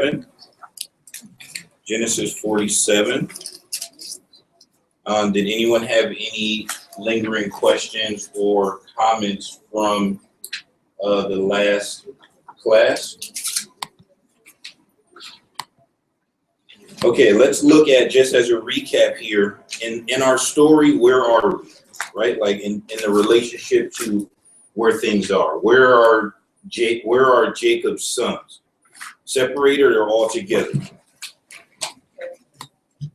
47. Genesis 47. Did anyone have any lingering questions or comments from the last class? Okay, let's look at, just as a recap here, in our story, where are we, right? Like in the relationship to where things are. Where are Jacob's sons? Separated or all together?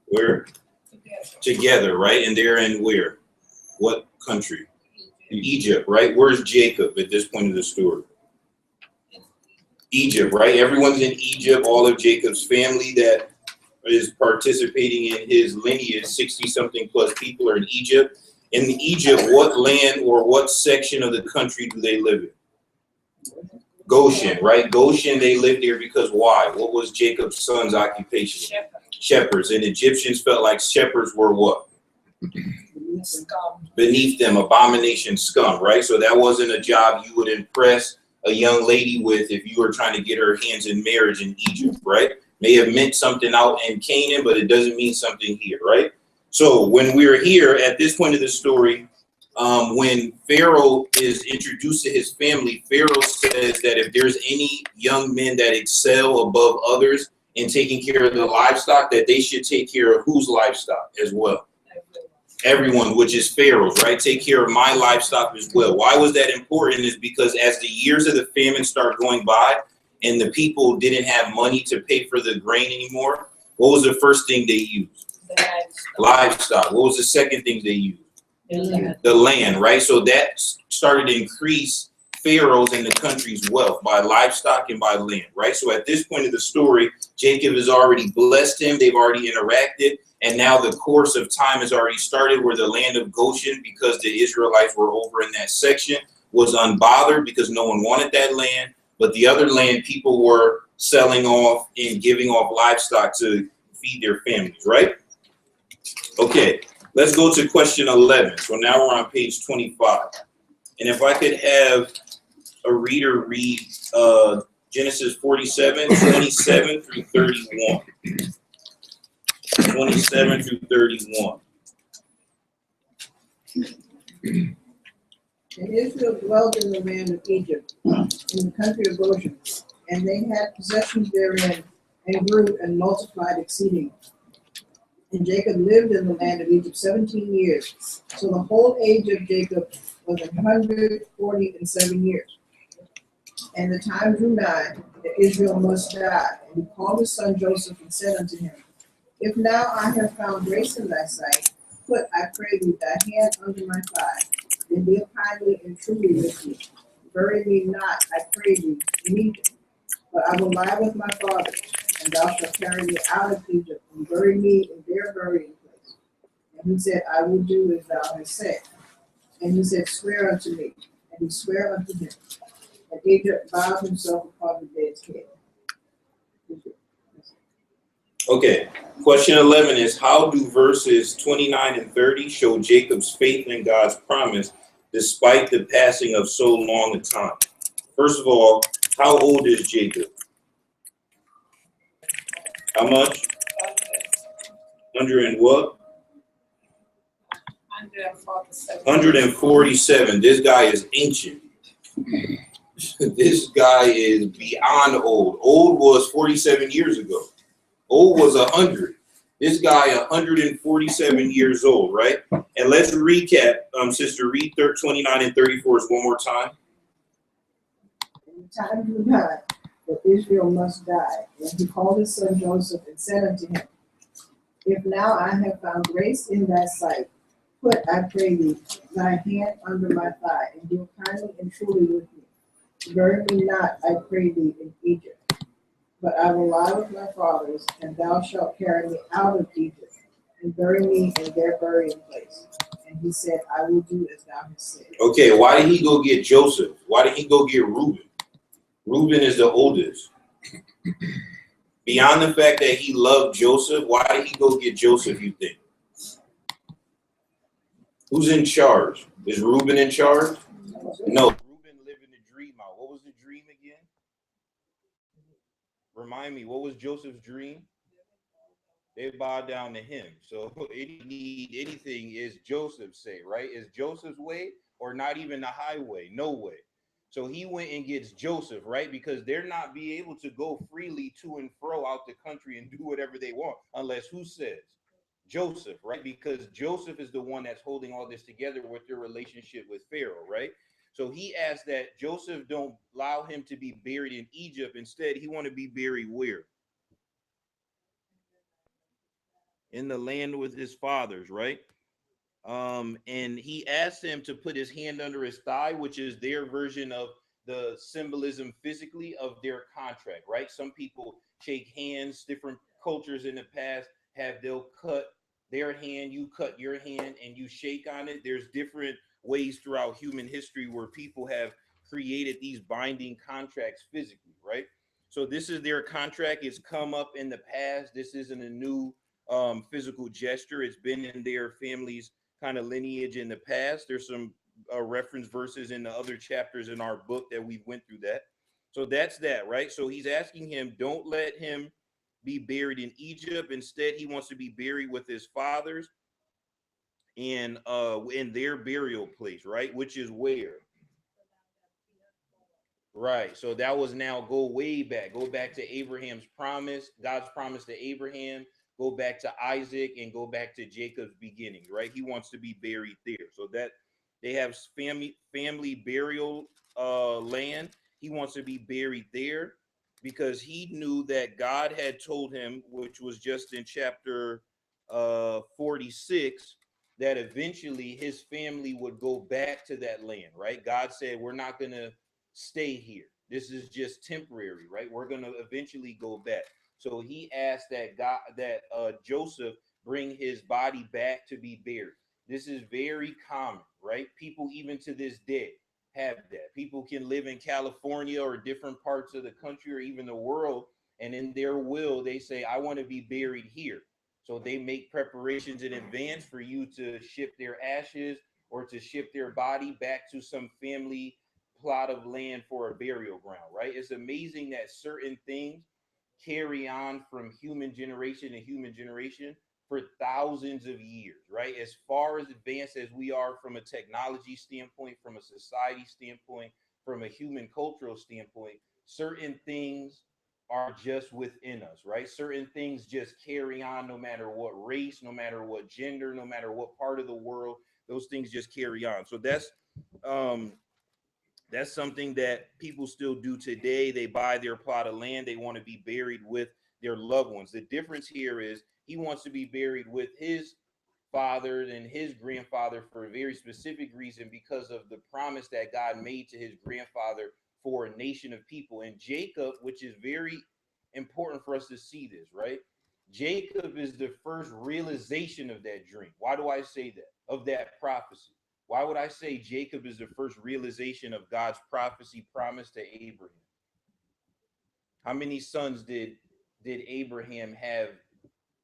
Where? Together, right? And they're in where? What country? In Egypt, right? Where's Jacob at this point of the story? Egypt, right? Everyone's in Egypt. All of Jacob's family that is participating in his lineage, 60-something plus people are in Egypt. In Egypt, what land or what section of the country do they live in? Goshen, right? Goshen, they lived there because why? What was Jacob's son's occupation? Shepherds. And Egyptians felt like shepherds were what? Beneath them, abomination, scum, right? So that wasn't a job you would impress a young lady with if you were trying to get her hands in marriage in Egypt, right? May have meant something out in Canaan, but it doesn't mean something here, right? So when we're here at this point of the story, when Pharaoh is introduced to his family, Pharaoh says that if there's any young men that excel above others in taking care of the livestock, that they should take care of whose livestock as well? Everyone, which is Pharaoh's, right? Take care of my livestock as well. Why was that important? Is because as the years of the famine start going by and the people didn't have money to pay for the grain anymore, what was the first thing they used? Livestock. What was the second thing they used? The land, right? So that started to increase Pharaoh's and the country's wealth by livestock and by land, right? So at this point of the story, Jacob has already blessed him. They've already interacted. And now the course of time has already started where the land of Goshen, because the Israelites were over in that section, was unbothered because no one wanted that land. But the other land, people were selling off and giving off livestock to feed their families, right? Okay, let's go to question 11. So now we're on page 25. And if I could have a reader read Genesis 47, 27 through 31. 27 through 31. And Israel dwelt in the land of Egypt, in the country of Goshen, and they had possessions therein, and grew and multiplied exceedingly. And Jacob lived in the land of Egypt 17 years. So the whole age of Jacob was 147 years. And the time drew nigh that Israel must die. And he called his son Joseph and said unto him, If now I have found grace in thy sight, put, I pray thee, thy hand under my thigh, and deal kindly and truly with me. Bury me not, I pray thee, in Egypt, but I will lie with my fathers, and thou shalt carry me out of Egypt, and bury me in their burying place. And he said, I will do as thou hast said. And he said, Swear unto me. And he sware unto him. And Egypt bowed himself upon the dead's head. Okay, question 11 is, how do verses 29 and 30 show Jacob's faith in God's promise despite the passing of so long a time? First of all, how old is Jacob? How much? 100 and what? 147. This guy is ancient. This guy is beyond old. Old was 47 years ago. Old was 100. This guy 147 years old, right? And let's recap, sister, read 29 and 34 one more time. And the time drew nigh that Israel must die. And he called his son Joseph and said unto him, If now I have found grace in thy sight, put, I pray thee, thy hand under my thigh, and deal kindly and truly with me. Bury me not, I pray thee, in Egypt, but I will lie with my fathers, and thou shalt carry me out of Egypt, and bury me in their burying place. And he said, I will do as thou hast said. Okay, why did he go get Joseph? Why did he go get Reuben? Reuben is the oldest. Beyond the fact that he loved Joseph, why did he go get Joseph, you think? Who's in charge? Is Reuben in charge? No. Reuben lived in the dream out. What was the dream again? Remind me, what was Joseph's dream? They bow down to him. So any need anything is Joseph's say, right? Is Joseph's way or not even the highway? No way. So he went and gets Joseph, right? Because they're not be able to go freely to and fro out the country and do whatever they want unless who says? Joseph, right? Because Joseph is the one that's holding all this together with their relationship with Pharaoh, right? So he asked that Joseph don't allow him to be buried in Egypt. Instead, he want to be buried where? In the land with his fathers, right? And he asked him to put his hand under his thigh, which is their version of the symbolism physically of their contract, right? Some people shake hands, different cultures in the past they'll cut their hand, you cut your hand, and you shake on it. There's different ways throughout human history where people have created these binding contracts physically, right? So this is their contract. It's come up in the past. This isn't a new physical gesture. It's been in their families kind of lineage in the past. There's some reference verses in the other chapters in our book that we went through that. So that's that, right? So he's asking him, don't let him be buried in Egypt. Instead, he wants to be buried with his fathers in their burial place, right? Which is where? Right. So that was now go way back. Go back to Abraham's promise, God's promise to Abraham. Go back to Isaac and go back to Jacob's beginnings, right? He wants to be buried there. So that they have family burial land. He wants to be buried there because he knew that God had told him, which was just in chapter 46, that eventually his family would go back to that land, right? God said, we're not going to stay here. This is just temporary, right? We're going to eventually go back. So he asked that Joseph bring his body back to be buried. This is very common, right? People even to this day have that. People can live in California or different parts of the country or even the world, and in their will, they say, I want to be buried here. So they make preparations in advance for you to ship their ashes or to ship their body back to some family plot of land for a burial ground, right? It's amazing that certain things carry on from human generation to human generation for thousands of years, right? As far as advanced as we are from a technology standpoint, from a society standpoint, from a human cultural standpoint, certain things are just within us, right? Certain things just carry on no matter what race, no matter what gender, no matter what part of the world, those things just carry on. So that's something that people still do today. They buy their plot of land. They want to be buried with their loved ones. The difference here is he wants to be buried with his father and his grandfather for a very specific reason because of the promise that God made to his grandfather for a nation of people. And Jacob, which is very important for us to see this, right? Jacob is the first realization of that dream. Why do I say that? Of that prophecy. Why would I say Jacob is the first realization of God's prophecy promised to Abraham? How many sons did Abraham have?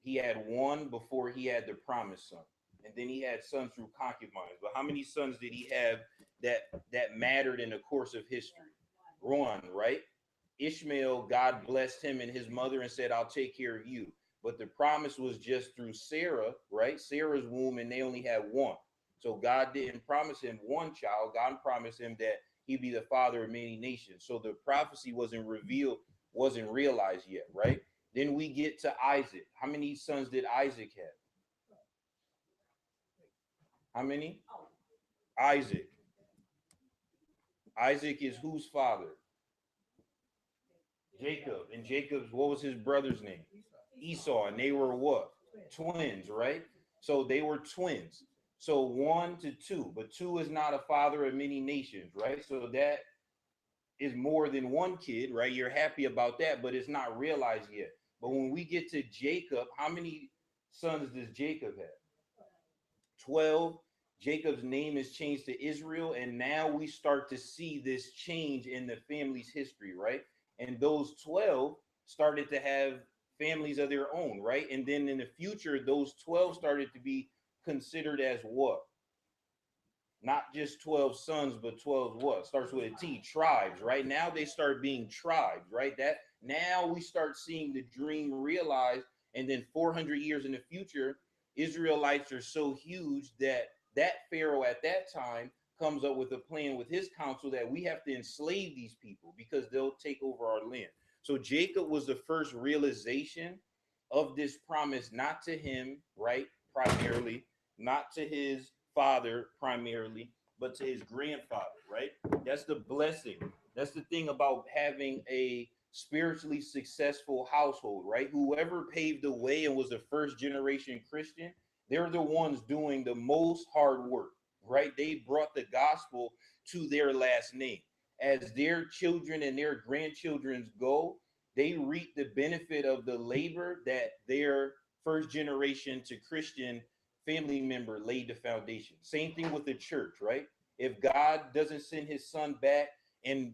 He had one before he had the promised son, and then he had sons through concubines. But how many sons did he have that mattered in the course of history? One, right? Ishmael, God blessed him and his mother and said, I'll take care of you. But the promise was just through Sarah, right? Sarah's womb, and they only had one. So God didn't promise him one child. God promised him that he'd be the father of many nations. So the prophecy wasn't revealed, wasn't realized yet, right? Then we get to Isaac. How many sons did Isaac have? How many? Isaac. Isaac is whose father? Jacob. And Jacob's, what was his brother's name? Esau. And they were what? Twins, right? So they were twins. So 1 to 2, but 2 is not a father of many nations, right? So that is more than one kid, right? You're happy about that, but it's not realized yet. But when we get to Jacob, how many sons does Jacob have? 12. Jacob's name is changed to Israel, and now we start to see this change in the family's history, right? And those 12 started to have families of their own, right? And then in the future, those 12 started to be considered as what? not just 12 sons, but 12 what? Starts with a T, tribes, right? Now they start being tribes, right? That now we start seeing the dream realized, and then 400 years in the future, Israelites are so huge that that Pharaoh at that time comes up with a plan with his council that we have to enslave these people because they'll take over our land. So Jacob was the first realization of this promise, not to him, right? Primarily, not to his father primarily, but to his grandfather, right? That's the blessing. That's the thing about having a spiritually successful household, right? Whoever paved the way and was a first generation Christian, they're the ones doing the most hard work, right? They brought the gospel to their last name. As their children and their grandchildren's go, they reap the benefit of the labor that their first generation to Christian family member laid the foundation. Same thing with the church, right? If God doesn't send his son back and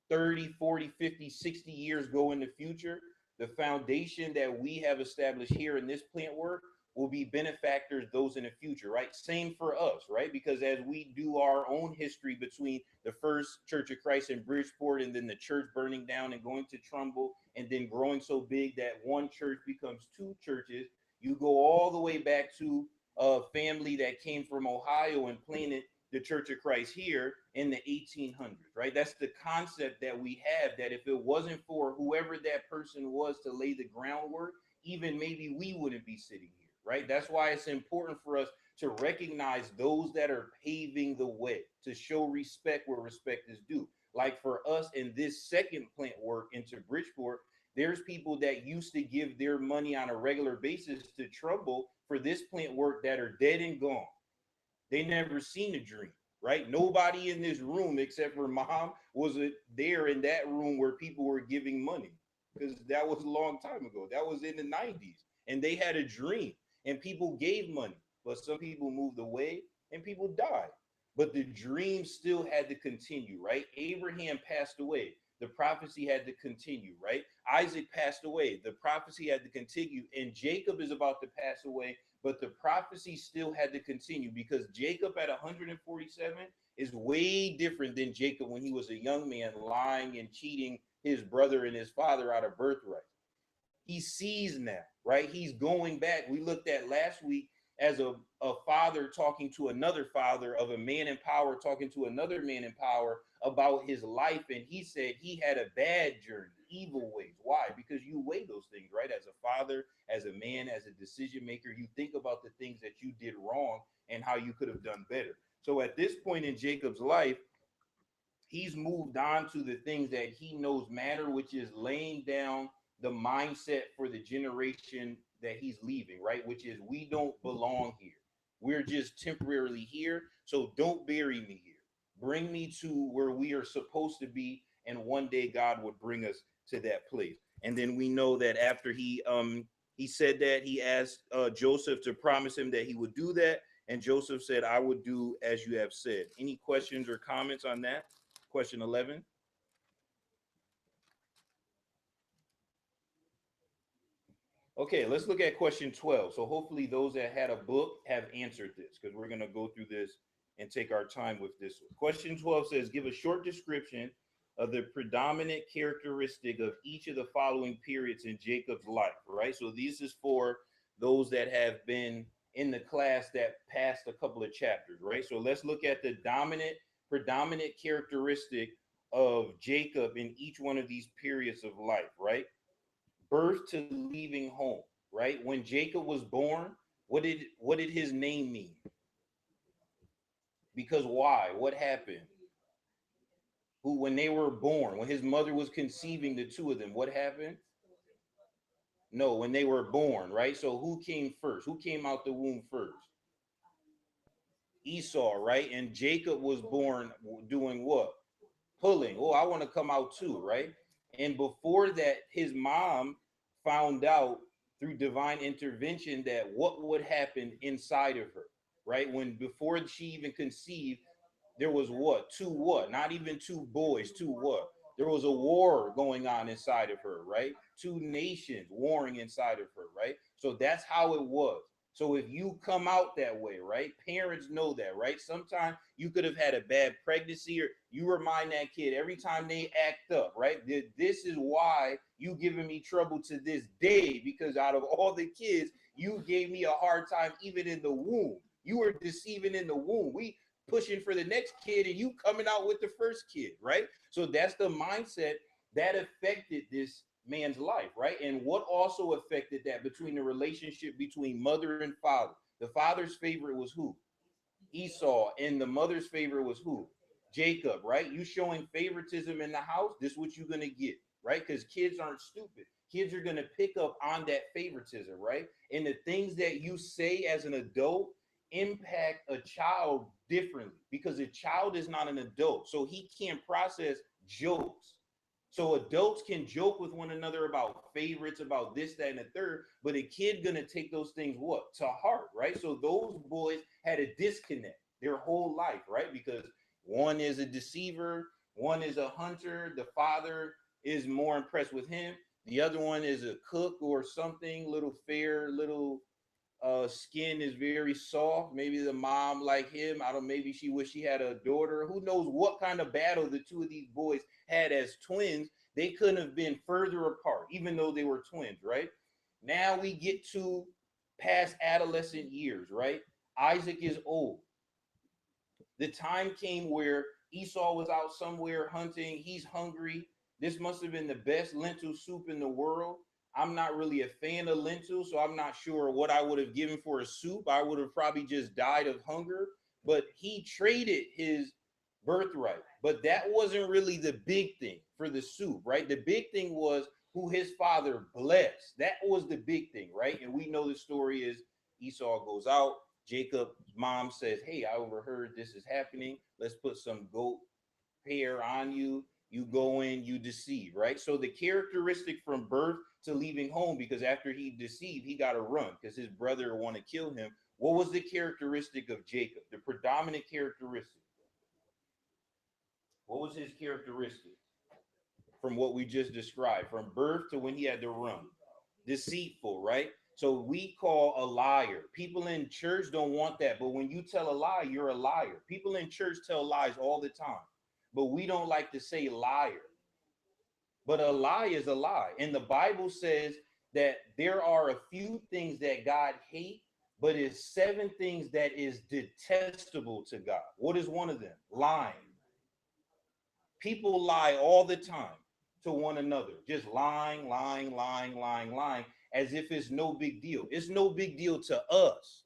30, 40, 50, 60 years go in the future, the foundation that we have established here in this plant work will be benefactors those in the future, right? Same for us, right? Because as we do our own history between the first Church of Christ in Bridgeport and then the church burning down and going to Trumbull and then growing so big that one church becomes two churches, you go all the way back to a family that came from Ohio and planted the Church of Christ here in the 1800s, right? That's the concept that we have, that if it wasn't for whoever that person was to lay the groundwork, even maybe we wouldn't be sitting here, right? That's why it's important for us to recognize those that are paving the way, to show respect where respect is due. Like for us in this second plant work into Bridgeport, there's people that used to give their money on a regular basis to Trumbull for this plant work that are dead and gone. They never seen a dream, right? Nobody in this room except for mom was there in that room where people were giving money, because that was a long time ago. That was in the 90s, and they had a dream and people gave money, but some people moved away and people died. But the dream still had to continue, right? Abraham passed away. The prophecy had to continue, right? Isaac passed away. The prophecy had to continue. And Jacob is about to pass away, but the prophecy still had to continue, because Jacob at 147 is way different than Jacob when he was a young man lying and cheating his brother and his father out of birthright. He sees now, right? He's going back. We looked at last week as a father talking to another father, of a man in power talking to another man in power about his life. And he said he had a bad journey, evil ways. Why? Because you weigh those things, right? As a father, as a man, as a decision maker, you think about the things that you did wrong and how you could have done better. So at this point in Jacob's life, he's moved on to the things that he knows matter, which is laying down the mindset for the generation that he's leaving, right? Which is, we don't belong here. We're just temporarily here. So don't bury me here. Bring me to where we are supposed to be. And one day God would bring us to that place. And then we know that after he said that, he asked Joseph to promise him that he would do that. And Joseph said, I would do as you have said. Any questions or comments on that? Question 11. Okay, let's look at question 12. So hopefully those that had a book have answered this, because we're going to go through this and take our time with this one. Question 12 says, give a short description of the predominant characteristic of each of the following periods in Jacob's life, right? So this is for those that have been in the class that passed a couple of chapters, right? So let's look at the predominant characteristic of Jacob in each one of these periods of life, right? Birth to leaving home, right? When Jacob was born, what did his name mean? Because why? What happened? When they were born, when his mother was conceiving the two of them, what happened? No, when they were born, right? So who came first? Who came out the womb first? Esau, right? And Jacob was born doing what? Pulling. Oh, I want to come out too, right? And before that, his mom found out through divine intervention that what would happen inside of her, right? When before she even conceived, there was what? Two what? Not even two boys, two what? There was a war going on inside of her, right? Two nations warring inside of her, right? So that's how it was. So if you come out that way, right? Parents know that, right? Sometimes you could have had a bad pregnancy, or you remind that kid every time they act up, right? This is why you giving me trouble to this day, because out of all the kids, you gave me a hard time even in the womb. You were deceiving in the womb. We pushing for the next kid and you coming out with the first kid, right? So that's the mindset that affected this man's life, right? And what also affected that between the relationship between mother and father? The father's favorite was who? Esau. And the mother's favorite was who? Jacob, right? You showing favoritism in the house, this is what you're going to get, right? Because kids aren't stupid. Kids are going to pick up on that favoritism, right? And the things that you say as an adult impact a child differently, because a child is not an adult, so he can't process jokes. So adults can joke with one another about favorites, about this, that, and the third, but a kid gonna take those things what? To heart, right? So those boys had a disconnect their whole life, right? Because one is a deceiver, one is a hunter, the father is more impressed with him. The other one is a cook or something, little fair, little skin is very soft. Maybe the mom like him. I don't. Maybe she wish she had a daughter. Who knows what kind of battle the two of these boys had as twins? They couldn't have been further apart, even though they were twins, right? Now we get to past adolescent years, right? Isaac is old. The time came where Esau was out somewhere hunting. He's hungry. This must have been the best lentil soup in the world. I'm not really a fan of lentils, so I'm not sure what I would have given for a soup. I would have probably just died of hunger. But he traded his birthright. But that wasn't really the big thing for the soup, right? The big thing was who his father blessed. That was the big thing, right? And we know the story is Esau goes out. Jacob's mom says, hey, I overheard this is happening. Let's put some goat hair on you. You go in, you deceive, right? So the characteristic from birth to leaving home, because after he deceived, he got to run because his brother want to kill him. What was the characteristic of Jacob? The predominant characteristic. What was his characteristic from what we just described, from birth to when he had to run? Deceitful, right? So we call a liar. People in church don't want that, but when you tell a lie, you're a liar. People in church tell lies all the time, but we don't like to say liar. But a lie is a lie. And the Bible says that there are a few things that God hates, but it's 7 things that is detestable to God. What is one of them? Lying. People lie all the time to one another, just lying, as if it's no big deal. It's no big deal to us,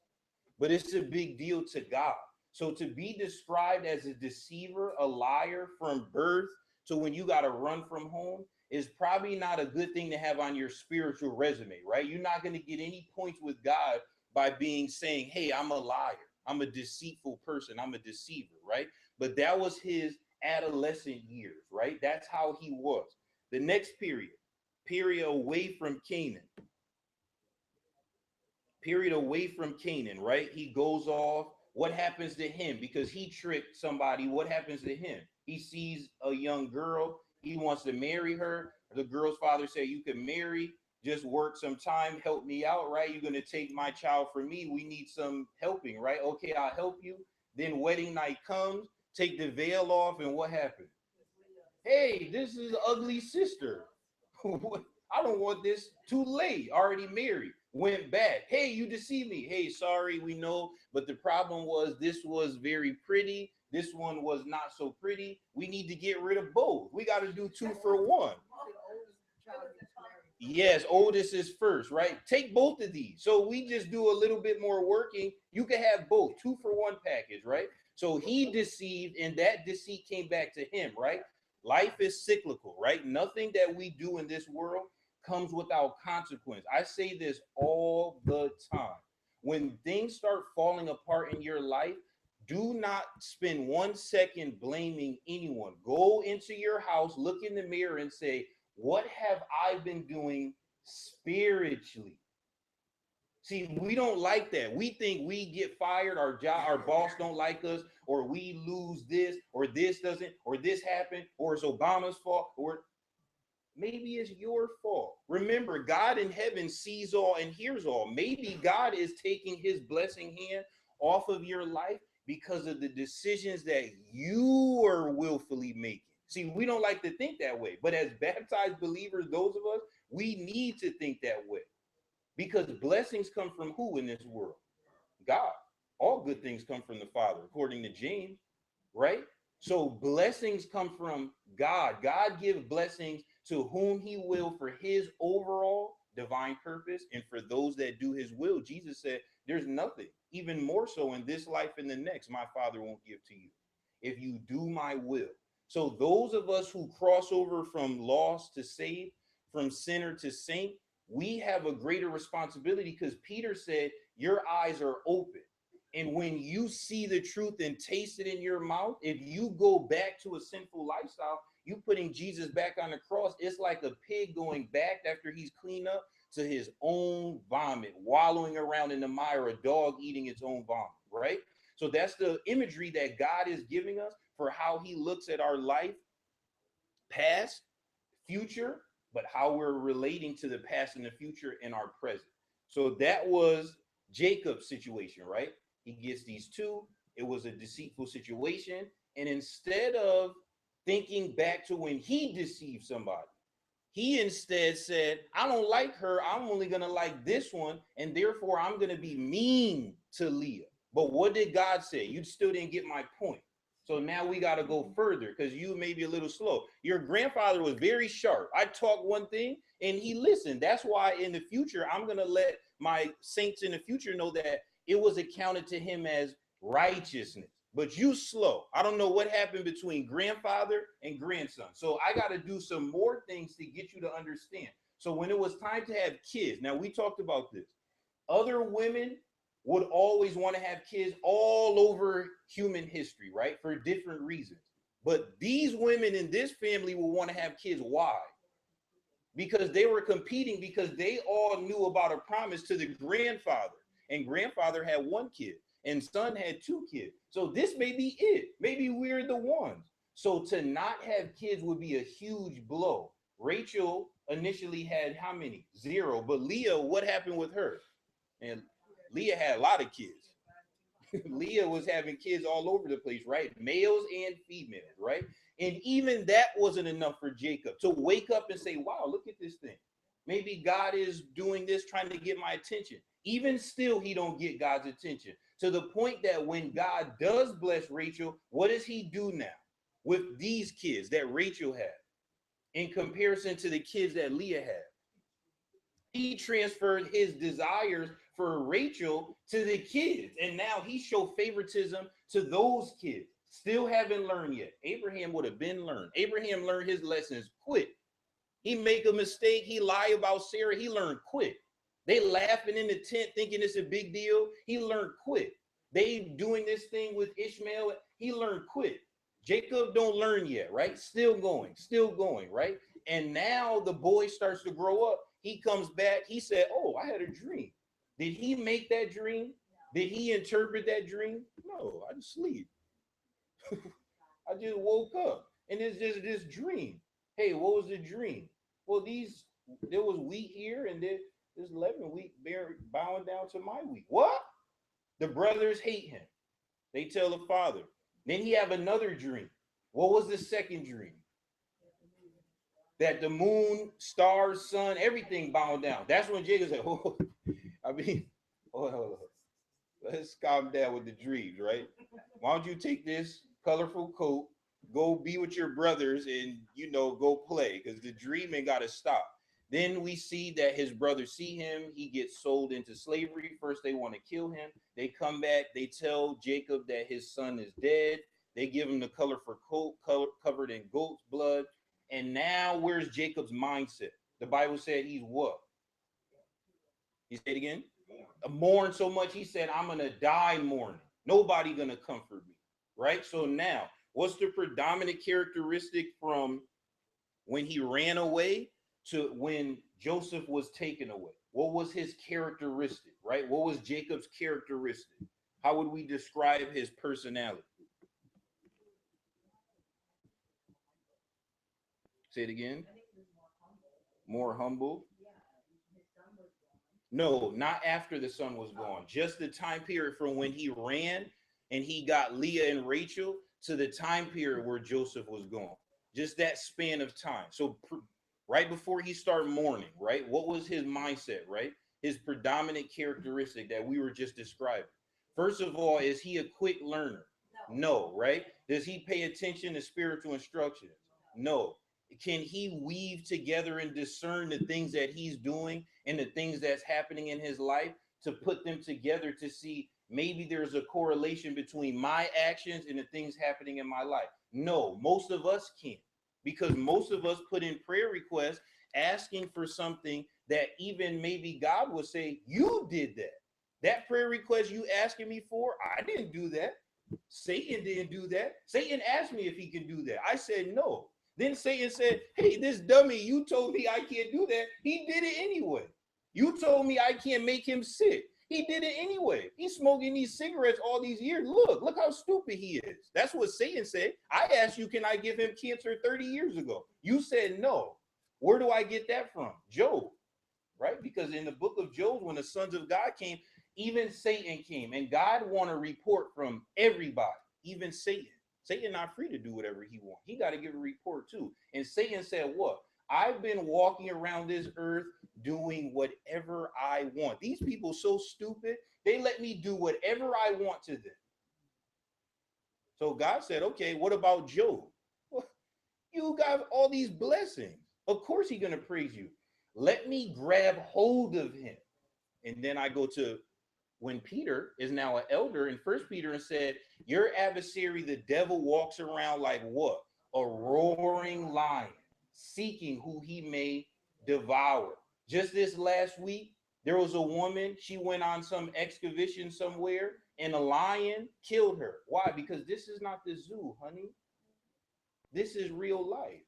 but it's a big deal to God. So to be described as a deceiver, a liar from birth to when you got to run from home is probably not a good thing to have on your spiritual resume, right? You're not going to get any points with God by saying, hey, I'm a liar. I'm a deceitful person. I'm a deceiver, right? But that was his adolescent years, right? That's how he was. The next period away from Canaan. Period away from Canaan, right? He goes off. What happens to him? Because he tricked somebody. What happens to him? He sees a young girl. He wants to marry her. The girl's father said, you can marry, just work some time, help me out, right? You're going to take my child from me. We need some helping, right? Okay, I'll help you. Then wedding night comes, take the veil off, and what happened? Hey, this is ugly sister. I don't want this. Too late. Already married. Went back. Hey, you deceived me. Hey, sorry, we know. But the problem was this was very pretty. This one was not so pretty. We need to get rid of both. We got to do 2 for 1. Yes, oldest is first, right? Take both of these. So we just do a little bit more working. You can have both, 2 for 1 package, right? So he deceived, and that deceit came back to him, right? Life is cyclical, right? Nothing that we do in this world comes without consequence. I say this all the time. When things start falling apart in your life, do not spend 1 second blaming anyone. Go into your house, look in the mirror and say, what have I been doing spiritually? See, we don't like that. We think we get fired, our boss don't like us, or we lose this, or this doesn't, or this happened, or it's Obama's fault, or Maybe it's your fault. Remember, God in heaven sees all and hears all. Maybe God is taking his blessing hand off of your life because of the decisions that you are willfully making. See, we don't like to think that way, but as baptized believers, those of us, we need to think that way, because blessings come from who in this world? God. All good things come from the Father, according to James, right? So blessings come from God. God gives blessings to whom he will for his overall divine purpose, and for those that do his will. Jesus said, there's nothing, even more so in this life and the next, my Father won't give to you if you do my will. So those of us who cross over from lost to saved, from sinner to saint, we have a greater responsibility, because Peter said, your eyes are open. And when you see the truth and taste it in your mouth, if you go back to a sinful lifestyle, you putting Jesus back on the cross. It's like a pig going back after he's cleaned up to his own vomit, wallowing around in the mire, a dog eating its own vomit, right? So that's the imagery that God is giving us for how he looks at our life, past, future, but how we're relating to the past and the future in our present. So that was Jacob's situation, right? He gets these two. It was a deceitful situation. And instead of thinking back to when he deceived somebody, he instead said, I don't like her. I'm only going to like this one. And therefore, I'm going to be mean to Leah. But what did God say? You still didn't get my point. So now we got to go further, because you may be a little slow. Your grandfather was very sharp. I taught one thing and he listened. That's why in the future, I'm going to let my saints in the future know that it was accounted to him as righteousness. But you slow. I don't know what happened between grandfather and grandson. So I got to do some more things to get you to understand. So when it was time to have kids, now we talked about this. Other women would always want to have kids all over human history, right? For different reasons. But these women in this family will want to have kids. Why? Because they were competing, because they all knew about a promise to the grandfather. And grandfather had one kid and son had two kids. So this may be it. Maybe we're the ones. So to not have kids would be a huge blow. Rachel initially had how many? 0. But Leah, what happened with her? And Leah had a lot of kids. Leah was having kids all over the place, right? Males and females, right? And even that wasn't enough for Jacob to wake up and say, wow, look at this thing. Maybe God is doing this, trying to get my attention. Even still, he don't get God's attention, to the point that when God does bless Rachel, what does he do now with these kids that Rachel had in comparison to the kids that Leah had? He transferred his desires for Rachel to the kids, and now he showed favoritism to those kids. Still haven't learned yet. Abraham would have been learned. Abraham learned his lessons quick. He make a mistake, he lie about Sarah, he learned quick. They laughing in the tent thinking it's a big deal, he learned quick. They doing this thing with Ishmael, he learned quick. Jacob don't learn yet, right? Still going, right? And now the boy starts to grow up. He comes back, he said, oh, I had a dream. Did he make that dream? Did he interpret that dream? No, I just sleep. I just woke up and it's just this dream. Hey, what was the dream? Well, there was wheat here and there's 11 wheat bowing down to my wheat. What? The brothers hate him. They tell the father. Then he have another dream. What was the second dream? That the moon, stars, sun, everything bowed down. That's when Jacob said, oh, hold on. Let's calm down with the dreams, right? Why don't you take this colorful coat, go be with your brothers and, go play, because the dreaming got to stop. Then we see that his brothers see him. He gets sold into slavery. First, they want to kill him. They come back. They tell Jacob that his son is dead. They give him the colorful coat covered in goat's blood. And now where's Jacob's mindset? The Bible said he's what? You say it again? Mourn so much, he said, I'm going to die mourning. Nobody going to comfort me, right? So now, what's the predominant characteristic from when he ran away to when Joseph was taken away? What was his characteristic, right? What was Jacob's characteristic? How would we describe his personality? Say it again. more humble. No, not after the son was gone. Just the time period from when he ran and he got Leah and Rachel to the time period where Joseph was gone. Just that span of time. So right before he started mourning, right? What was his mindset, right? His predominant characteristic that we were just describing. First of all, is he a quick learner? No, right? Does he pay attention to spiritual instructions? No. Can he weave together and discern the things that he's doing and the things that's happening in his life to put them together to see maybe there's a correlation between my actions and the things happening in my life? No, most of us can't, because most of us put in prayer requests asking for something that even maybe God will say, you did that. That prayer request you asking me for, I didn't do that. Satan didn't do that. Satan asked me if he can do that. I said no. Then Satan said, hey, this dummy, you told me I can't do that. He did it anyway. You told me I can't make him sick. He did it anyway. He's smoking these cigarettes all these years. Look how stupid he is. That's what Satan said. I asked you, can I give him cancer 30 years ago? You said no. Where do I get that from? Job, right? Because in the book of Job, when the sons of God came, even Satan came, and God want a report from everybody, even Satan. Satan not free to do whatever he wants. He got to give a report too. And Satan said, what? I've been walking around this earth doing whatever I want. These people so stupid, they let me do whatever I want to them. So God said, okay, what about Job? Well, you got all these blessings. Of course he's going to praise you. Let me grab hold of him. And then I go to when Peter is now an elder in First Peter and said, your adversary, the devil, walks around like what? A roaring lion, seeking who he may devour. Just this last week, there was a woman, she went on some excavation somewhere, and a lion killed her. Why? Because this is not the zoo, honey. This is real life.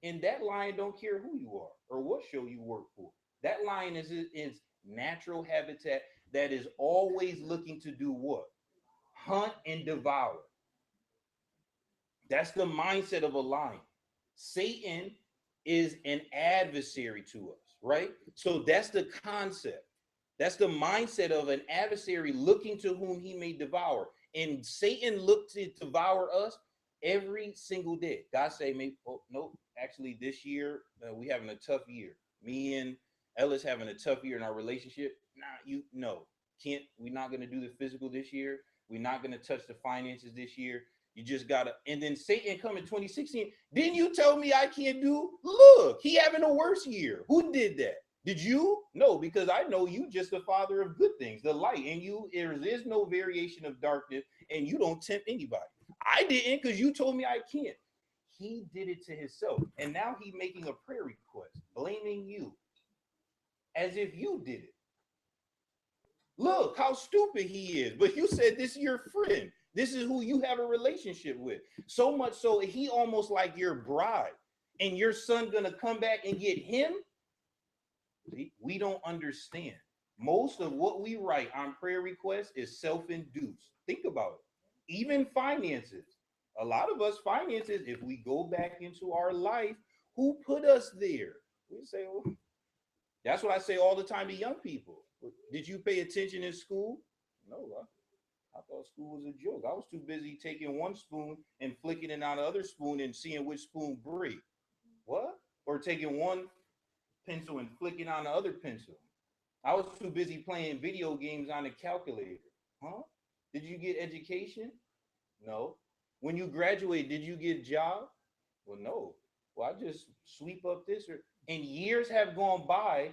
And that lion don't care who you are or what show you work for. That lion is natural habitat that is always looking to do what? Hunt and devour. That's the mindset of a lion. Satan is an adversary to us, right? So that's the concept. That's the mindset of an adversary looking to whom he may devour. And Satan looked to devour us every single day. God say, oh, nope, actually this year, we having a tough year. Me and Ellis having a tough year in our relationship. We're not going to do the physical this year. We're not going to touch the finances this year. You just got to, and then Satan come in 2016. Didn't you tell me I can't do? Look, he having a worse year. Who did that? Did you? No, because I know you just the father of good things, the light, and you, there is no variation of darkness, and you don't tempt anybody. I didn't, because you told me I can't. He did it to himself, and now he's making a prayer request, blaming you, as if you did it. Look how stupid he is. But you said this is your friend. This is who you have a relationship with. So much so, he almost like your bride, and your son gonna come back and get him? We don't understand. Most of what we write on prayer requests is self-induced. Think about it. Even finances. A lot of us finances, if we go back into our life, who put us there? We say, well, that's what I say all the time to young people. Did you pay attention in school? No, I thought school was a joke. I was too busy taking one spoon and flicking it on the other spoon and seeing which spoon break. What? Or taking one pencil and flicking on the other pencil. I was too busy playing video games on the calculator. Huh? Did you get education? No. When you graduate, did you get a job? Well, no. Well, I just sweep up this. And years have gone by.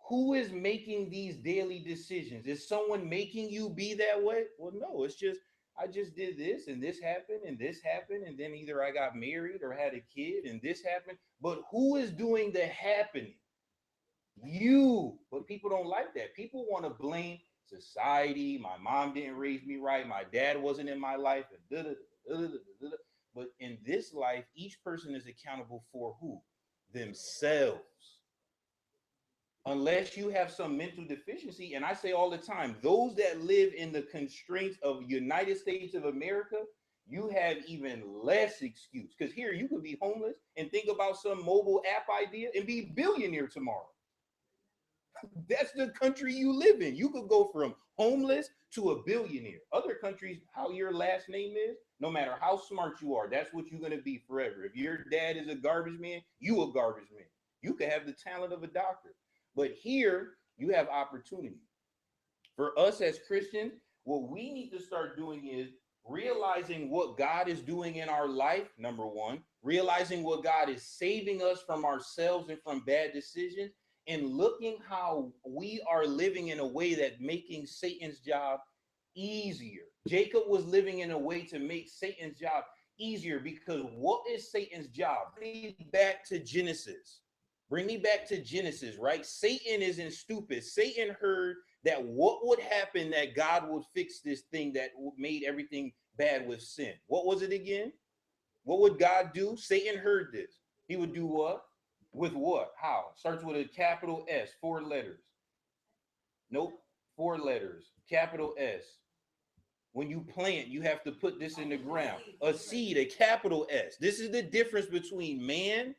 Who is making these daily decisions? Is someone making you be that way? Well, no, it's just, I just did this and this happened and this happened. And then either I got married or had a kid and this happened. But who is doing the happening? You. But people don't like that. People want to blame society. My mom didn't raise me right. My dad wasn't in my life. But in this life, each person is accountable for who? Themselves. Unless you have some mental deficiency. And I say all the time, those that live in the constraints of United States of America, you have even less excuse. Because here you could be homeless and think about some mobile app idea and be billionaire tomorrow. That's the country you live in. You could go from homeless to a billionaire. Other countries, how your last name is, no matter how smart you are, that's what you're going to be forever. If your dad is a garbage man, you a garbage man. You could have the talent of a doctor. But here, you have opportunity. For us as Christians, what we need to start doing is realizing what God is doing in our life, number one, realizing what God is saving us from ourselves and from bad decisions, and looking how we are living in a way that making Satan's job easier. Jacob was living in a way to make Satan's job easier, because what is Satan's job? Bring me back to Genesis. Bring me back to Genesis, right? Satan isn't stupid. Satan heard that what would happen that God would fix this thing that made everything bad with sin. What was it again? What would God do? Satan heard this. He would do what? With what? How? Starts with a capital S, 4 letters. Nope, 4 letters, capital S. When you plant, you have to put this in the ground. A seed, a capital S. This is the difference between man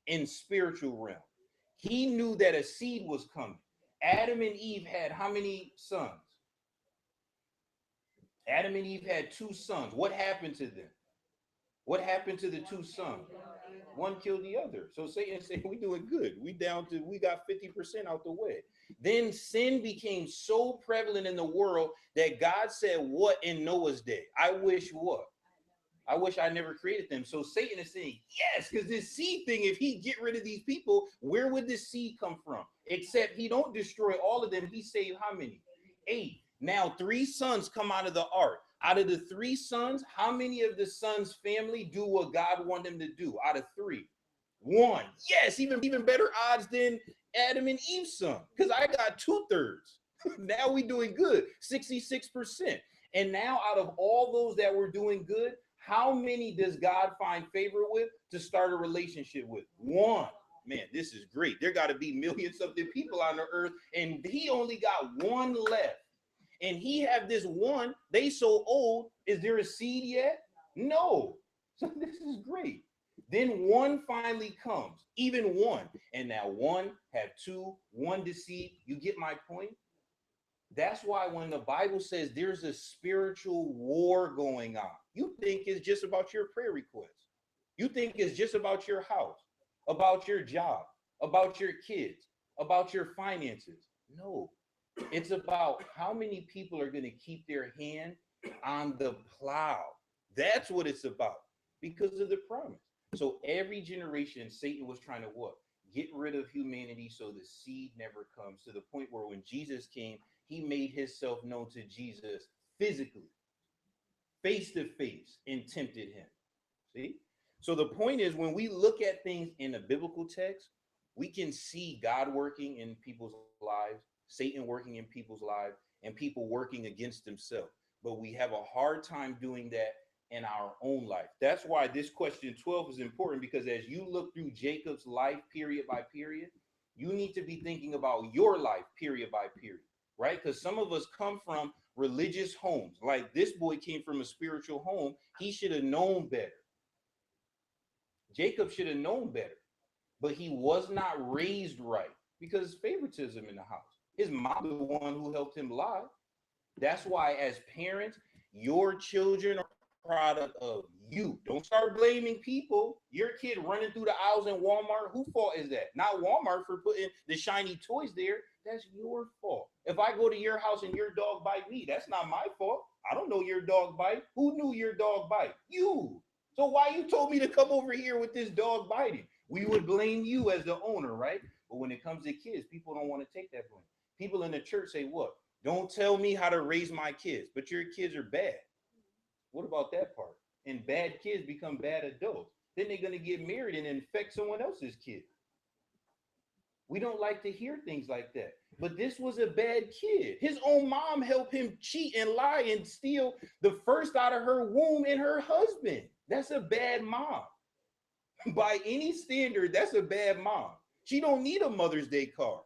and spiritual realm. He knew that a seed was coming. Adam and Eve had how many sons? Adam and Eve had 2 sons. What happened to them? What happened to the 2 sons? One killed the other. So Satan said, we doing good. We got 50% out the way. Then sin became so prevalent in the world that God said, what in Noah's day? I wish what? I wish I never created them. So Satan is saying, yes, because this seed thing, if he get rid of these people, where would this seed come from? Except he don't destroy all of them. He saved how many? 8. Now 3 sons come out of the ark. Out of the 3 sons, how many of the sons' family do what God wanted them to do? Out of 3, 1. Yes, even better odds than Adam and Eve's son, because I got 2/3. Now we doing good, 66%. And now out of all those that were doing good, how many does God find favor with to start a relationship with? 1. Man, this is great. There got to be millions of the people on the earth, and he only got 1 left. And he have this 1, they so old, is there a seed yet? No. So this is great. Then 1 finally comes, even 1. And now 1 have 2, 1 deceit. You get my point? That's why when the Bible says there's a spiritual war going on, you think it's just about your prayer requests. You think it's just about your house, about your job, about your kids, about your finances. No. It's about how many people are going to keep their hand on the plow. That's what it's about, because of the promise. So every generation, Satan was trying to what? Get rid of humanity so the seed never comes, to the point where when Jesus came, he made himself known to Jesus physically, face to face, and tempted him. See? So the point is, when we look at things in a biblical text, we can see God working in people's lives, Satan working in people's lives, and people working against themselves. But we have a hard time doing that in our own life. That's why this question 12 is important, because as you look through Jacob's life period by period, you need to be thinking about your life period by period, right? Because some of us come from religious homes. Like this boy came from a spiritual home. He should have known better. Jacob should have known better, but he was not raised right because favoritism in the house. His mom was the one who helped him lie. That's why as parents, your children are a product of you. Don't start blaming people. Your kid running through the aisles in Walmart, whose fault is that? Not Walmart for putting the shiny toys there. That's your fault. If I go to your house and your dog bite me, that's not my fault. I don't know your dog bite. Who knew your dog bite? You. So why you told me to come over here with this dog biting? We would blame you as the owner, right? But when it comes to kids, people don't want to take that blame. People in the church say, what? Don't tell me how to raise my kids, but your kids are bad. What about that part? And bad kids become bad adults. Then they're going to get married and infect someone else's kid. We don't like to hear things like that. But this was a bad kid. His own mom helped him cheat and lie and steal the first out of her womb and her husband. That's a bad mom. By any standard, that's a bad mom. She don't need a Mother's Day card.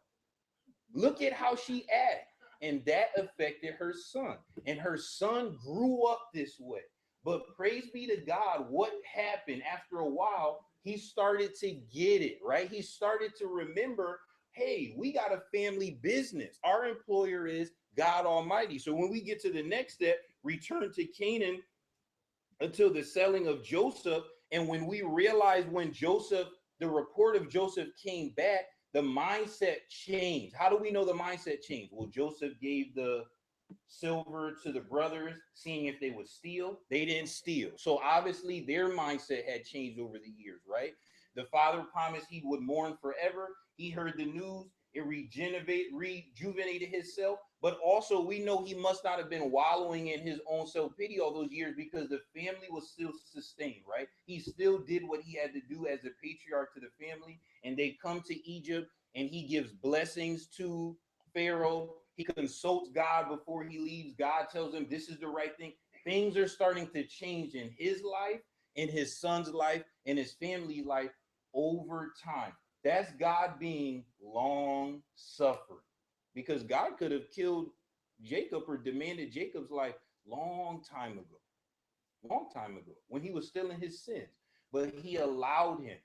Look at how she acted. And that affected her son. And her son grew up this way. But praise be to God, what happened after a while, he started to get it, right? He started to remember, hey, we got a family business. Our employer is God Almighty. So when we get to the next step, return to Canaan until the selling of Joseph. And when we realize when Joseph, the report of Joseph came back, the mindset changed. How do we know the mindset changed? Well, Joseph gave the silver to the brothers, seeing if they would steal. They didn't steal. So obviously their mindset had changed over the years, right? The father promised he would mourn forever. He heard the news. It rejuvenated himself. But also we know he must not have been wallowing in his own self-pity all those years, because the family was still sustained, right? He still did what he had to do as a patriarch to the family. And they come to Egypt and he gives blessings to Pharaoh. He consults God before he leaves. God tells him this is the right thing. Things are starting to change in his life, in his son's life, in his family's life over time. That's God being long suffering, because God could have killed Jacob or demanded Jacob's life long time ago, when he was still in his sins. But he allowed him,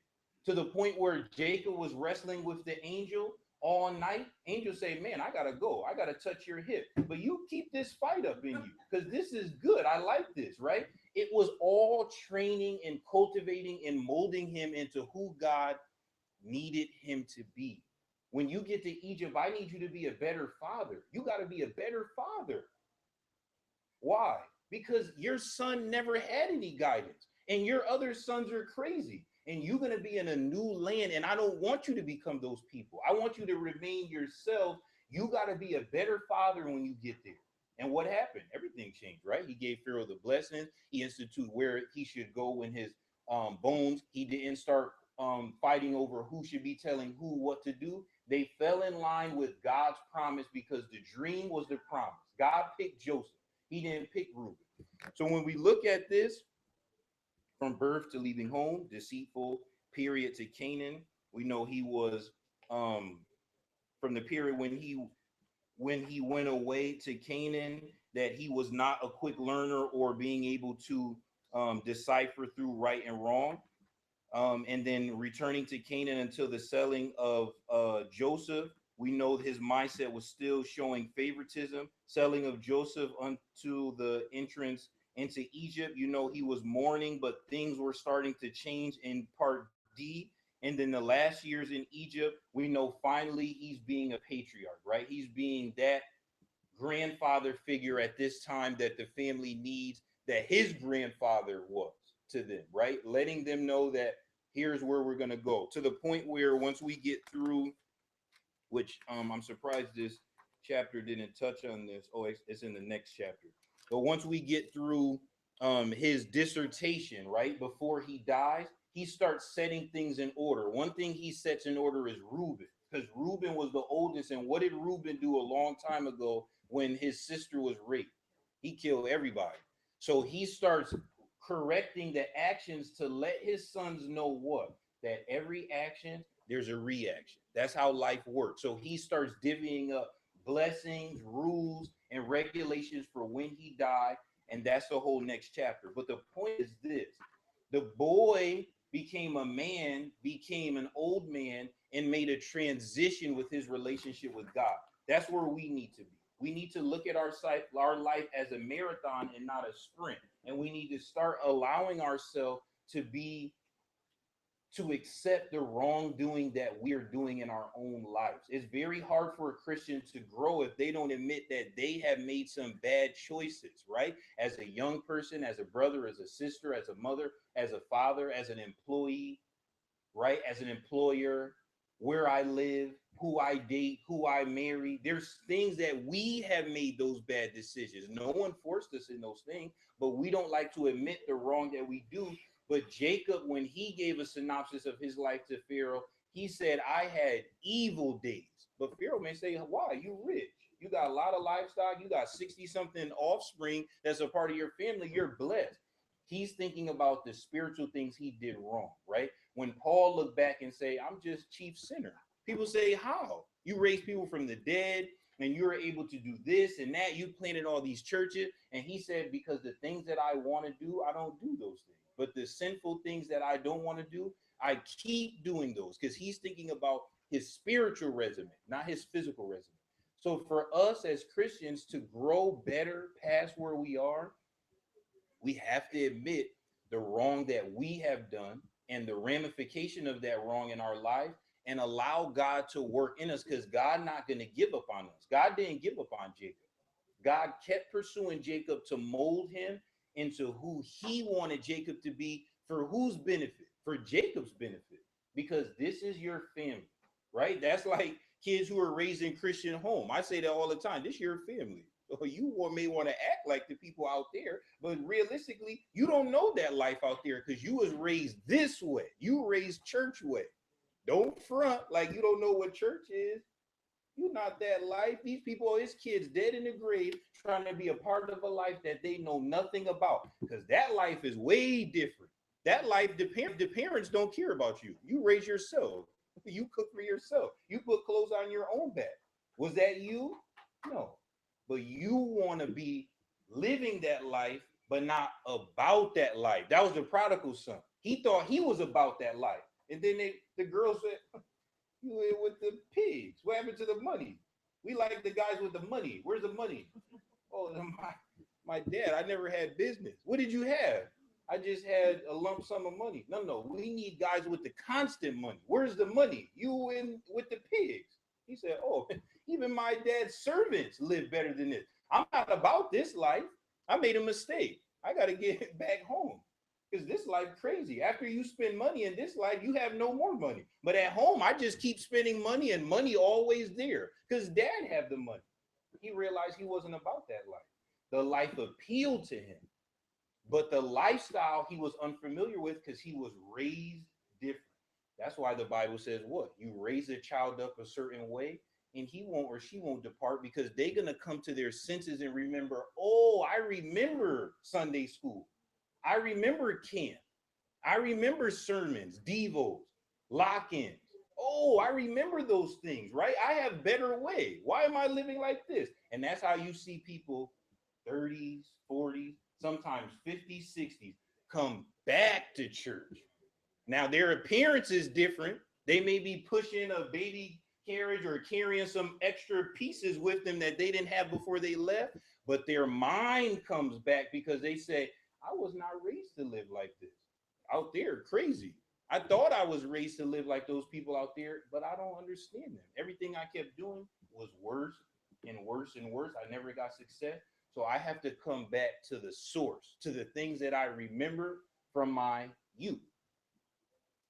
to the point where Jacob was wrestling with the angel all night. Angel say, man, I gotta go, I gotta touch your hip, but you keep this fight up in you, because this is good, I like this, right? It was all training and cultivating and molding him into who God needed him to be. When you get to Egypt, I need you to be a better father. You got to be a better father. Why? Because your son never had any guidance, and your other sons are crazy, and you're going to be in a new land. And I don't want you to become those people. I want you to remain yourself. You got to be a better father when you get there. And what happened? Everything changed, right? He gave Pharaoh the blessings. He instituted where he should go in his bones. He didn't start fighting over who should be telling who what to do. They fell in line with God's promise, because the dream was the promise. God picked Joseph. He didn't pick Reuben. So when we look at this, from birth to leaving home, deceitful period to Canaan, we know he was from the period when he went away to Canaan, that he was not a quick learner or being able to decipher through right and wrong. And then returning to Canaan until the selling of Joseph, we know his mindset was still showing favoritism. Selling of Joseph unto the entrance into Egypt, you know, he was mourning, but things were starting to change in part D. And then the last years in Egypt, we know finally he's being a patriarch, right? He's being that grandfather figure at this time that the family needs, that his grandfather was to them, right? Letting them know that here's where we're going to go, to the point where once we get through, which I'm surprised this chapter didn't touch on this. Oh, it's in the next chapter. But once we get through his dissertation, right, before he dies, he starts setting things in order. One thing he sets in order is Reuben, because Reuben was the oldest. And what did Reuben do a long time ago when his sister was raped? He killed everybody. So he starts correcting the actions to let his sons know what? That every action, there's a reaction. That's how life works. So he starts divvying up blessings, rules, and regulations for when he died. And that's the whole next chapter. But the point is this: the boy became a man, became an old man, and made a transition with his relationship with God. That's where we need to be. We need to look at our life as a marathon and not a sprint. And we need to start allowing ourselves to accept the wrongdoing that we're doing in our own lives. It's very hard for a Christian to grow if they don't admit that they have made some bad choices, right? As a young person, as a brother, as a sister, as a mother, as a father, as an employee, right? As an employer, where I live, who I date, who I marry. There's things that we have made those bad decisions. No one forced us in those things, but we don't like to admit the wrong that we do. But Jacob, when he gave a synopsis of his life to Pharaoh, he said, I had evil days. But Pharaoh may say, why? You rich. You got a lot of livestock. You got 60-something offspring that's a part of your family. You're blessed. He's thinking about the spiritual things he did wrong, right? When Paul looked back and say, I'm just chief sinner. People say, how? You raise people from the dead. and you were able to do this and that. You planted all these churches. And he said, because the things that I want to do, I don't do those things. But the sinful things that I don't want to do, I keep doing those, because he's thinking about his spiritual resume, not his physical resume. So for us as Christians to grow better past where we are, we have to admit the wrong that we have done and the ramification of that wrong in our life, and allow God to work in us, because God not going to give up on us. God didn't give up on Jacob. God kept pursuing Jacob to mold him into who he wanted Jacob to be. For whose benefit? For Jacob's benefit, because this is your family, right? That's like kids who are raised in Christian home. I say that all the time. This is your family. So you may want to act like the people out there, but realistically, you don't know that life out there, because you was raised this way. You raised church way. Don't front like you don't know what church is. You're not that life. These people, his kids dead in the grave, trying to be a part of a life that they know nothing about, because that life is way different. That life, the parents don't care about you. You raise yourself. You cook for yourself. You put clothes on your own back. Was that you? No. But you want to be living that life, but not about that life. That was the prodigal son. He thought he was about that life. And then the girl said, you in with the pigs. What happened to the money? We like the guys with the money. Where's the money? Oh, my dad, I never had business. What did you have? I just had a lump sum of money. No, we need guys with the constant money. Where's the money? You in with the pigs. He said, oh, even my dad's servants live better than this. I'm not about this life. I made a mistake. I got to get back home, because this life crazy. After you spend money in this life, you have no more money. But at home, I just keep spending money, and money always there, because dad had the money. He realized he wasn't about that life. The life appealed to him, but the lifestyle he was unfamiliar with, because he was raised different. That's why the Bible says what? You raise a child up a certain way, and he won't or she won't depart, because they're going to come to their senses and remember, oh, I remember Sunday school. I remember camp. I remember sermons, devos, lock-ins. Oh, I remember those things, right? I have better way. Why am I living like this? And that's how you see people 30s, 40s, sometimes 50s, 60s come back to church. Now, their appearance is different. They may be pushing a baby carriage or carrying some extra pieces with them that they didn't have before they left, but their mind comes back, because they say, I was not raised to live like this. Out there, crazy. I thought I was raised to live like those people out there, but I don't understand them. Everything I kept doing was worse and worse and worse. I never got success. So I have to come back to the source, to the things that I remember from my youth.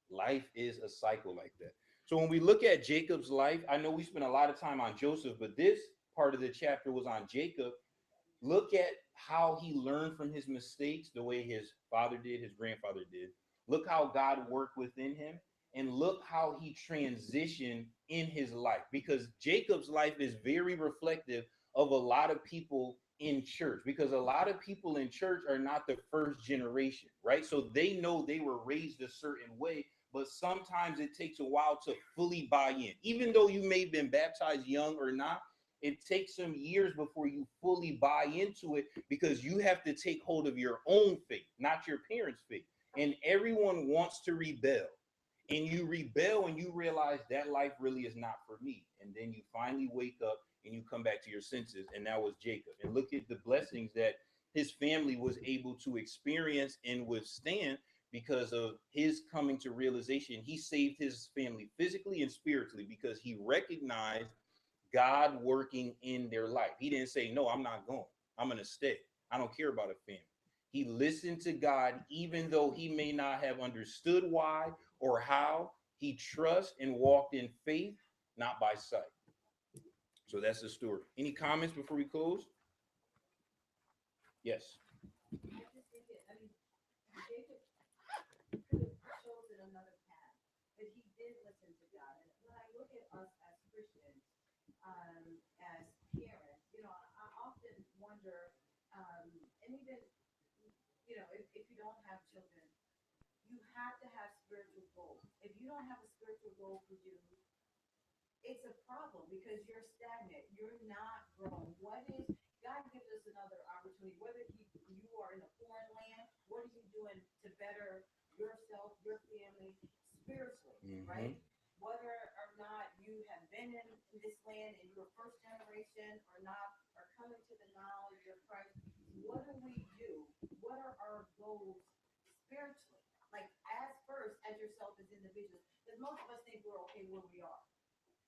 Life is a cycle like that. So when we look at Jacob's life, I know we spent a lot of time on Joseph, but this part of the chapter was on Jacob. Look at how he learned from his mistakes, the way his father did, his grandfather did. Look how God worked within him, and look how he transitioned in his life, because Jacob's life is very reflective of a lot of people in church, because a lot of people in church are not the first generation, right? So they know they were raised a certain way, but sometimes it takes a while to fully buy in. Even though you may have been baptized young or not, it takes some years before you fully buy into it, because you have to take hold of your own faith, not your parents' faith. And everyone wants to rebel. And you rebel and you realize that life really is not for me. And then you finally wake up and you come back to your senses. And that was Jacob. And look at the blessings that his family was able to experience and withstand because of his coming to realization. He saved his family physically and spiritually, because he recognized God working in their life. He didn't say, no, I'm not going. I'm going to stay. I don't care about a family. He listened to God, even though he may not have understood why or how. He trusted and walked in faith, not by sight. So that's the story. Any comments before we close? Yes. I just think Jacob could have chosen another path, but he did listen to God. And when I look at us as Christians, as parents, I often wonder, and even, if you don't have children, you have to have spiritual goals. If you don't have a spiritual goal for you, it's a problem because you're stagnant. You're not growing. What is God gives us another opportunity, whether you are in a foreign land, what are you doing to better yourself, your family, spiritually, right? Whether or not you have been in this land and you're first generation or not, or coming to the knowledge of Christ, what do we do? What are our goals spiritually? Like as first as yourself as individuals, because most of us think we're okay where we are.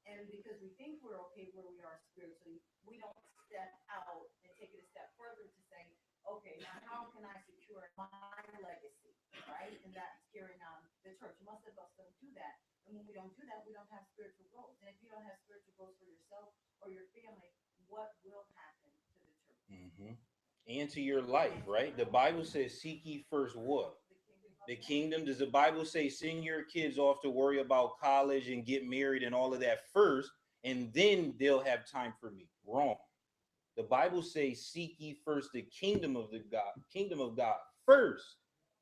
And because we think we're okay where we are spiritually, we don't step out and take it a step further to say, okay, now how can I secure my legacy, right? And that's carrying on the church. Most of us don't do that. And when we don't do that, we don't have spiritual goals. And if you don't have spiritual goals for yourself or your family, what will happen to the church? And to your life, right? The Bible says, seek ye first what? The kingdom. Does the Bible say send your kids off to worry about college and get married and all of that first, and then they'll have time for me? Wrong. The Bible says, seek ye first the kingdom of God first.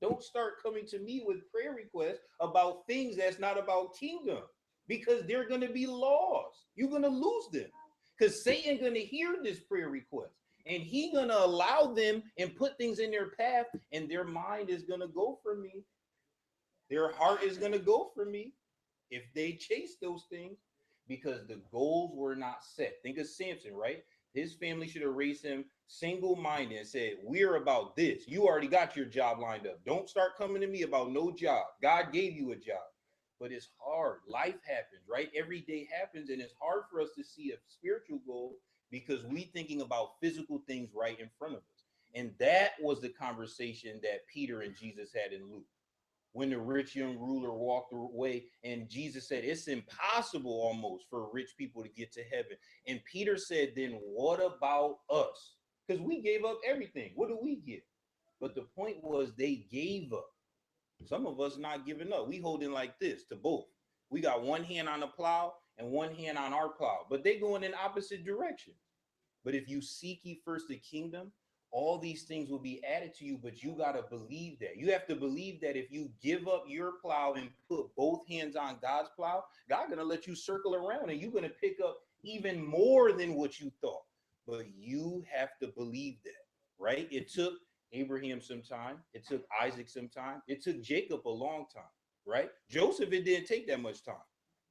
Don't start coming to me with prayer requests about things that's not about kingdom, because they're going to be lost. You're going to lose them because Satan's going to hear this prayer request and he's going to allow them and put things in their path, and their mind is going to go for me. Their heart is going to go for me if they chase those things, because the goals were not set. Think of Samson, right? His family should have raised him single-minded and said, we're about this. You already got your job lined up. Don't start coming to me about no job. God gave you a job. But it's hard. Life happens, right? Every day happens, and it's hard for us to see a spiritual goal because we thinking about physical things right in front of us. And that was the conversation that Peter and Jesus had in Luke, when the rich young ruler walked away and Jesus said it's impossible almost for rich people to get to heaven. And Peter said, then what about us? Because we gave up everything. What do we get? But the point was they gave up. Some of us not giving up. We holding like this to both. We got one hand on the plow and one hand on our plow, but they going in opposite directions. But if you seek ye first the kingdom, all these things will be added to you, but you got to believe that. You have to believe that if you give up your plow and put both hands on God's plow, God's going to let you circle around and you're going to pick up even more than what you thought. But you have to believe that, right? It took Abraham some time. It took Isaac some time. It took Jacob a long time, right? Joseph, it didn't take that much time.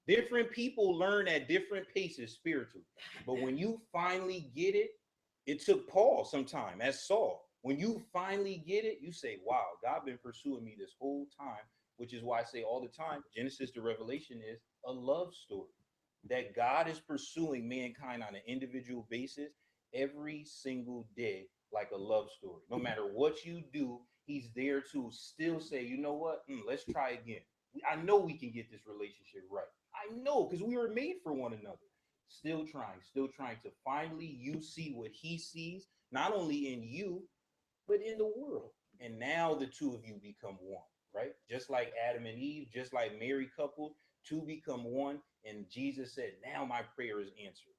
Different people learn at different paces spiritually. But when you finally get it, it took Paul some time as Saul. When you finally get it, you say, wow, God been pursuing me this whole time, which is why I say all the time, Genesis to Revelation is a love story, that God is pursuing mankind on an individual basis every single day, like a love story. No matter what you do, he's there to still say, you know what, let's try again. I know we can get this relationship right. I know, because we were made for one another. Still trying to finally you see what he sees, not only in you, but in the world. And now the two of you become one, right? Just like Adam and Eve, just like married couple, two become one. And Jesus said, now my prayer is answered.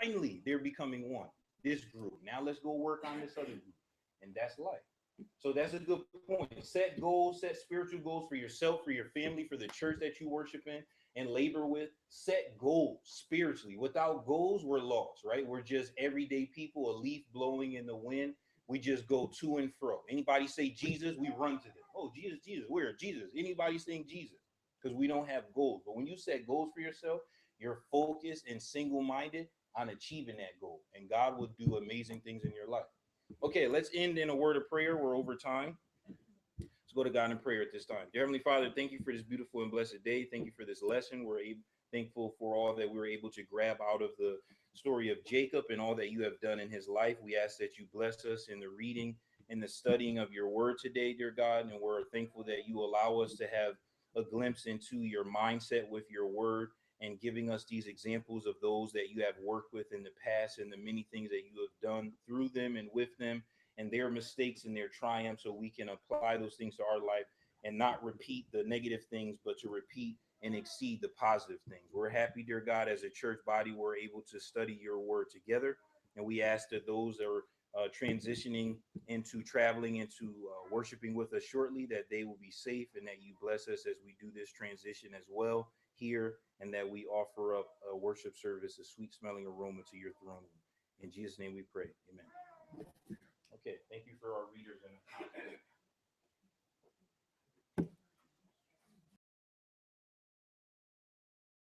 Finally, they're becoming one. This group. Now let's go work on this other group. And that's life. So that's a good point. Set goals, set spiritual goals for yourself, for your family, for the church that you worship in and labor with. Set goals spiritually. Without goals, we're lost, right? We're just everyday people, a leaf blowing in the wind. We just go to and fro. Anybody say Jesus, we run to them. Oh, Jesus, Jesus, where? Jesus. Anybody saying Jesus? Because we don't have goals. But when you set goals for yourself, you're focused and single-minded on achieving that goal. And God will do amazing things in your life. Okay, let's end in a word of prayer. We're over time. Let's go to God in prayer at this time. Dear Heavenly Father, thank you for this beautiful and blessed day. Thank you for this lesson. We're thankful for all that we were able to grab out of the story of Jacob and all that you have done in his life. We ask that you bless us in the reading and the studying of your word today, dear God. And we're thankful that you allow us to have a glimpse into your mindset with your word, and giving us these examples of those that you have worked with in the past and the many things that you have done through them and with them and their mistakes and their triumphs, so we can apply those things to our life and not repeat the negative things, but to repeat and exceed the positive things. We're happy, dear God, as a church body, we're able to study your word together. And we ask that those that are transitioning into traveling into worshiping with us shortly, that they will be safe and that you bless us as we do this transition as well. here, and that we offer up a worship service, a sweet smelling aroma to your throne. In Jesus' name we pray. Amen. Okay, thank you for our readers and